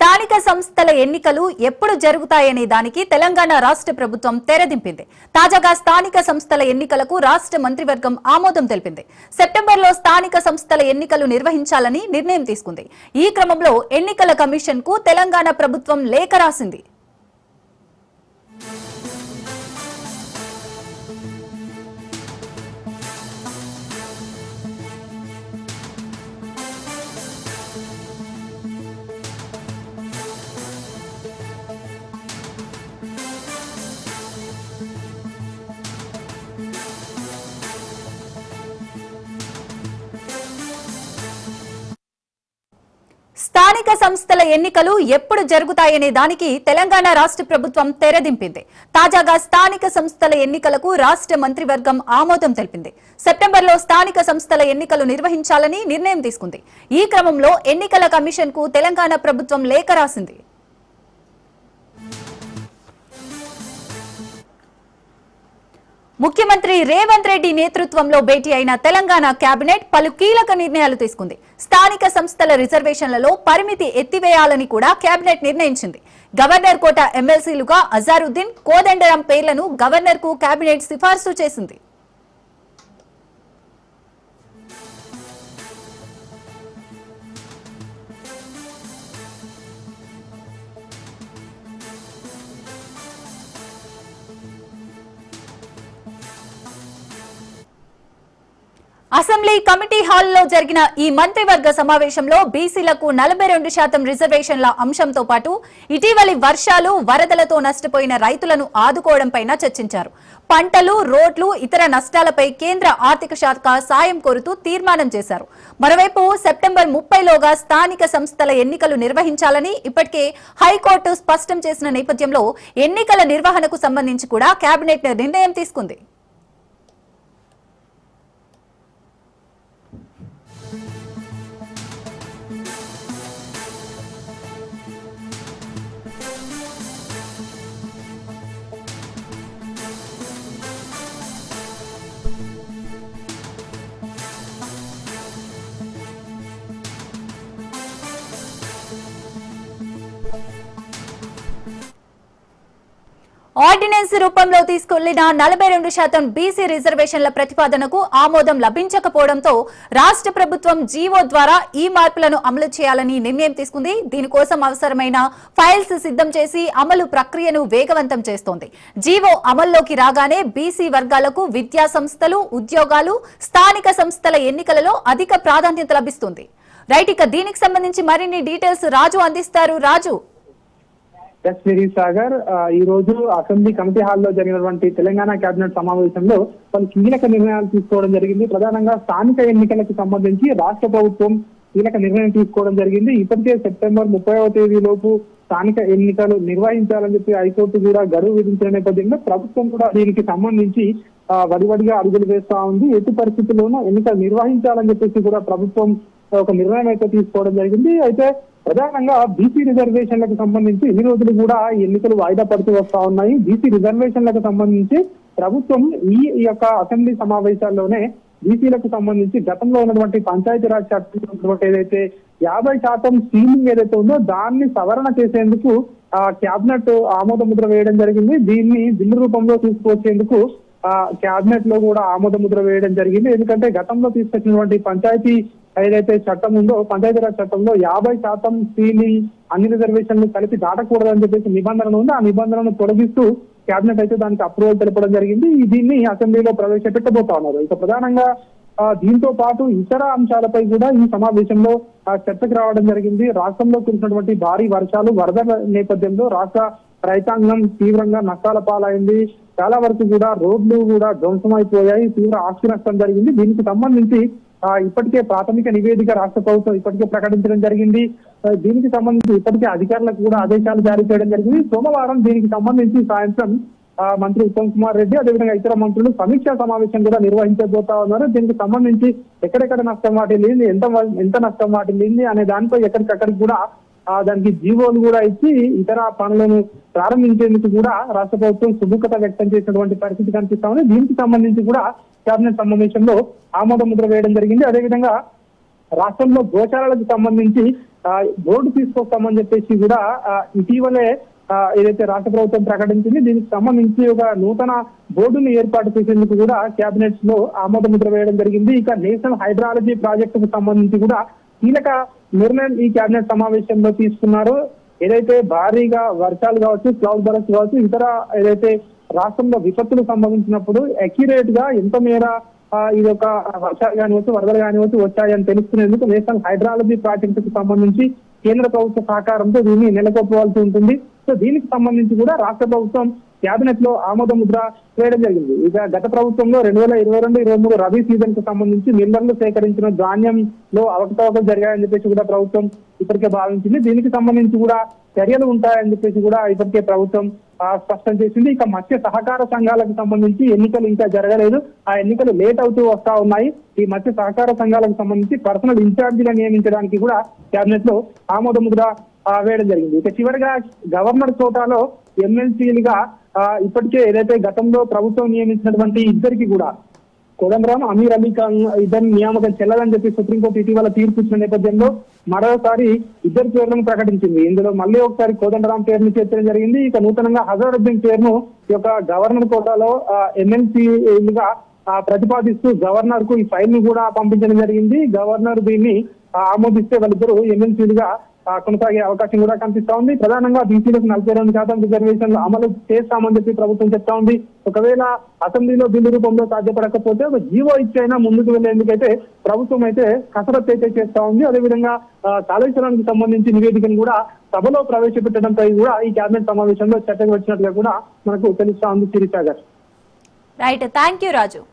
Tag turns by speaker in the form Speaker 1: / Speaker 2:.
Speaker 1: స్థానిక సంస్థల ఎన్నికలు ఎప్పుడు జరుగుతాయనే దానికి తెలంగాణ రాష్ట్ర ప్రభుత్వం తెరదింపింది. తాజాగా స్థానిక సంస్థల ఎన్నికలకు రాష్ట్ర మంత్రివర్గం ఆమోదం తెలిపింది. సెప్టెంబర్లో స్థానిక సంస్థల ఎన్నికలు నిర్వహించాలని నిర్ణయం తీసుకుంది. ఈ క్రమంలో ఎన్నికల కమిషన్ కు తెలంగాణ ప్రభుత్వం లేఖ రాసింది. స్థానిక సంస్థల ఎన్నికలు ఎప్పుడు జరుగుతాయనే దానికి తెలంగాణ రాష్ట్ర ప్రభుత్వం తెరదింపింది. తాజాగా స్థానిక సంస్థల ఎన్నికలకు రాష్ట్ర మంత్రివర్గం ఆమోదం తెలిపింది. సెప్టెంబర్లో స్థానిక సంస్థల ఎన్నికలు నిర్వహించాలని నిర్ణయం తీసుకుంది. ఈ క్రమంలో ఎన్నికల కమిషన్ కు తెలంగాణ ప్రభుత్వం లేఖ రాసింది. ముఖ్యమంత్రి రేవంత్ రెడ్డి నేతృత్వంలో భేటీ అయిన తెలంగాణ కేబినెట్ పలు కీలక నిర్ణయాలు తీసుకుంది. స్థానిక సంస్థల రిజర్వేషన్లలో పరిమితి ఎత్తివేయాలని కూడా కేబినెట్ నిర్ణయించింది. గవర్నర్ కోట ఎమ్మెల్సీలుగా అజారుద్దీన్, కోదండరాం పేర్లను గవర్నర్ కు కేబినెట్ సిఫార్సు చేసింది. అసెంబ్లీ కమిటీ హాల్లో జరిగిన ఈ మంత్రివర్గ సమావేశంలో బీసీలకు 42% రిజర్వేషన్ల అంశంతో పాటు ఇటీవలి వర్షాలు, వరదలతో నష్టపోయిన రైతులను ఆదుకోవడంపై చర్చించారు. పంటలు, రోడ్లు, ఇతర నష్టాలపై కేంద్ర ఆర్థిక శాఖ సాయం కోరుతూ తీర్మానం చేశారు. మరోవైపు సెప్టెంబర్ 30లోగా స్థానిక సంస్థల ఎన్నికలు నిర్వహించాలని ఇప్పటికే హైకోర్టు స్పష్టం చేసిన నేపథ్యంలో ఎన్నికల నిర్వహణకు సంబంధించి కూడా కేబినెట్ నిర్ణయం తీసుకుంది. ఆర్డినెన్స్ రూపంలో తీసుకెళ్లిన 42% బీసీ రిజర్వేషన్ల ప్రతిపాదనకు ఆమోదం లభించకపోవడంతో రాష్ట్ర ప్రభుత్వం జీవో ద్వారా ఈ మార్పులను అమలు చేయాలని నిర్ణయం తీసుకుంది. దీనికోసం అవసరమైన ఫైల్స్ సిద్ధం చేసి అమలు ప్రక్రియను వేగవంతం చేస్తోంది. జీవో అమల్లోకి రాగానే బీసీ వర్గాలకు విద్యా సంస్థలు, ఉద్యోగాలు, స్థానిక సంస్థల ఎన్నికలలో అధిక ప్రాధాన్యత లభిస్తుంది. రైట్, ఇక దీనికి సంబంధించి మరిన్ని డీటెయిల్స్ రాజు అందిస్తారు. రాజు.
Speaker 2: సాగర్, ఈ రోజు అసెంబ్లీ కమిటీ హాల్లో జరిగినటువంటి తెలంగాణ కేబినెట్ సమావేశంలో పలు కీలక నిర్ణయాలు తీసుకోవడం జరిగింది. ప్రధానంగా స్థానిక ఎన్నికలకు సంబంధించి రాష్ట్ర ప్రభుత్వం కీలక నిర్ణయం తీసుకోవడం జరిగింది. ఇప్పటికే సెప్టెంబర్ 30వ తేదీలోపు స్థానిక ఎన్నికలు నిర్వహించాలని చెప్పి హైకోర్టు కూడా గడువు విధించిన నేపథ్యంలో ప్రభుత్వం కూడా దీనికి సంబంధించి వడివడిగా అడుగులు వేస్తా ఉంది. ఎట్టి పరిస్థితుల్లోనూ ఎన్నికలు నిర్వహించాలని చెప్పేసి కూడా ప్రభుత్వం ఒక నిర్ణయం అయితే తీసుకోవడం జరిగింది. అయితే ప్రధానంగా బీసీ రిజర్వేషన్లకు సంబంధించి ఇన్ని రోజులు కూడా ఎన్నికలు వాయిదా పడుతూ వస్తా ఉన్నాయి. బీసీ రిజర్వేషన్లకు సంబంధించి ప్రభుత్వం ఈ యొక్క అసెంబ్లీ సమావేశాల్లోనే బీసీలకు సంబంధించి గతంలో ఉన్నటువంటి పంచాయతీరాజ్ చట్టంలో ఏదైతే 50% సీలింగ్ ఏదైతే ఉందో దాన్ని సవరణ చేసేందుకు కేబినెట్ ఆమోద ముద్ర వేయడం జరిగింది. దీన్ని బిల్లు రూపంలో తీసుకొచ్చేందుకు కేబినెట్ లో కూడా ఆమోద ముద్ర వేయడం జరిగింది. ఎందుకంటే గతంలో తీసుకొచ్చినటువంటి పంచాయతీ ఏదైతే చట్టం ఉందో పంచాయతీరాజ్ చట్టంలో 50% సీలింగ్ అన్ని రిజర్వేషన్లు కలిపి దాటకూడదని చెప్పేసి నిబంధన ఉంది. ఆ నిబంధనను తొలగిస్తూ కేబినెట్ అయితే దానికి అప్రూవల్ తెలపడం జరిగింది. దీన్ని అసెంబ్లీలో ప్రవేశపెట్టబోతా ఉన్నారు. ఇక ప్రధానంగా దీంతో పాటు ఇతర అంశాలపై కూడా ఈ సమావేశంలో చర్చకు రావడం జరిగింది. రాష్ట్రంలో కురిసినటువంటి భారీ వర్షాలు, వరదల నేపథ్యంలో రాష్ట్ర రైతాంగం తీవ్రంగా నష్టాల పాలైంది. చాలా వరకు కూడా రోడ్లు కూడా ధ్వంసమైపోయాయి. తీవ్ర ఆస్తి నష్టం జరిగింది. దీనికి సంబంధించి ఇప్పటికే ప్రాథమిక నివేదిక రాష్ట్ర ప్రభుత్వం ఇప్పటికే ప్రకటించడం జరిగింది. దీనికి సంబంధించి ఇప్పటికే అధికారులకు కూడా ఆదేశాలు జారీ చేయడం జరిగింది. సోమవారం దీనికి సంబంధించి సాయంత్రం మంత్రి ఉత్తమ్ కుమార్ రెడ్డి అదేవిధంగా ఇతర మంత్రులు సమీక్షా సమావేశం కూడా నిర్వహించబోతా ఉన్నారు. దీనికి సంబంధించి ఎక్కడెక్కడ నష్టం వాటిల్లింది, ఎంత నష్టం వాటిల్లింది అనే దానిపై ఎక్కడికక్కడికి కూడా దానికి జీవోలు కూడా ఇచ్చి ఇతర పనులను ప్రారంభించేందుకు కూడా రాష్ట్ర ప్రభుత్వం సుముఖత వ్యక్తం చేసినటువంటి పరిస్థితి కనిపిస్తా ఉంది. దీనికి సంబంధించి కూడా కేబినెట్ సమావేశంలో ఆమోద ముద్ర వేయడం జరిగింది. అదేవిధంగా రాష్ట్రంలో గోశాలలకు సంబంధించి బోర్డు తీసుకొస్తామని చెప్పేసి కూడా ఇటీవలే ఏదైతే రాష్ట్ర ప్రభుత్వం ప్రకటించింది. దీనికి సంబంధించి ఒక నూతన బోర్డును ఏర్పాటు చేసేందుకు కూడా కేబినెట్ లో ఆమోద ముద్ర వేయడం జరిగింది. ఇక నేషనల్ హైడ్రాలజీ ప్రాజెక్టుకు సంబంధించి కూడా కీలక నిర్ణయం ఈ కేబినెట్ సమావేశంలో తీసుకున్నారు. ఏదైతే భారీగా వర్షాలు కావచ్చు, క్లౌడ్ బరస్ట్ కావచ్చు, ఇతర ఏదైతే రాష్ట్రంలో విపత్తులు సంభవించినప్పుడు అక్యురేట్ గా ఎంత మేర ఇది ఒక వర్షాలు కానివచ్చు, వరదలు కానివచ్చు వచ్చాయని తెలుసుకునేందుకు నేషనల్ హైడ్రాలజీ ప్రాజెక్టుకు సంబంధించి కేంద్ర ప్రభుత్వ సహకారంతో దీన్ని నెలకొల్పవలసి ఉంటుంది. సో దీనికి సంబంధించి కూడా రాష్ట్ర ప్రభుత్వం కేబినెట్ లో ఆమోద ముద్ర వేయడం జరిగింది. ఇక గత ప్రభుత్వంలో 2022-23 రబీ సీజన్ కు సంబంధించి మిల్లర్లు సేకరించిన ధాన్యంలో అవకతవకలు జరిగాయని చెప్పేసి కూడా ప్రభుత్వం ఇప్పటికే భావించింది. దీనికి సంబంధించి కూడా చర్యలు ఉంటాయని చెప్పేసి కూడా ఇప్పటికే ప్రభుత్వం స్పష్టం చేసింది. ఇక మత్స్య సహకార సంఘాలకు సంబంధించి ఎన్నికలు ఇంకా జరగలేదు. ఆ ఎన్నికలు లేట్ అవుతూ వస్తా ఉన్నాయి. ఈ మత్స్య సహకార సంఘాలకు సంబంధించి పర్సనల్ ఇన్ఛార్జీలను నియమించడానికి కూడా కేబినెట్ లో ఆమోద ముద్ర వేయడం జరిగింది. ఇక చివరిగా గవర్నర్ కోటాలో ఎమ్మెల్సీలుగా ఇప్పటికే ఏదైతే గతంలో ప్రభుత్వం నియమించినటువంటి ఇద్దరికి కూడా కోదండరాం, అమీర్ అలీ ఖాన్ ఇద్దరి నియామకం చెల్లదని చెప్పి సుప్రీంకోర్టు ఇటీవల తీర్పు ఇచ్చిన నేపథ్యంలో మరోసారి ఇద్దరు పేర్లను ప్రకటించింది. ఇందులో మళ్ళీ ఒకసారి కోదండరాం పేరును చేర్చడం జరిగింది. ఇక నూతనంగా హజారుద్దీన్ పేరును ఈ యొక్క గవర్నర్ కోటాలో ఎమ్మెల్సీలుగా ప్రతిపాదిస్తూ గవర్నర్ కు ఈ ఫైల్ ను కూడా పంపించడం జరిగింది. గవర్నర్ దీన్ని ఆమోదిస్తే వాళ్ళిద్దరూ ఎమ్మెల్సీలుగా కొనసాగే అవకాశం కూడా కనిపిస్తా ఉంది. ప్రధానంగా బీసీలకు 42% రిజర్వేషన్లు అమలు చేస్తామని చెప్పి ప్రభుత్వం చెప్తా ఉంది. ఒకవేళ అసెంబ్లీలో బిల్లు రూపంలో సాధ్యపడకపోతే ఒక జీవో ఇచ్చైనా ముందుకు వెళ్లేందుకైతే ప్రభుత్వం అయితే కసరత్తు అయితే చేస్తా ఉంది. అదేవిధంగా కాళేశ్వరానికి సంబంధించి నివేదికను కూడా సభలో ప్రవేశపెట్టడంపై కూడా ఈ కేబినెట్ సమావేశంలో చర్చకు వచ్చినట్లుగా కూడా మనకు తెలుస్తా ఉంది. శిరీష గారు.
Speaker 1: Right, thank you Raju.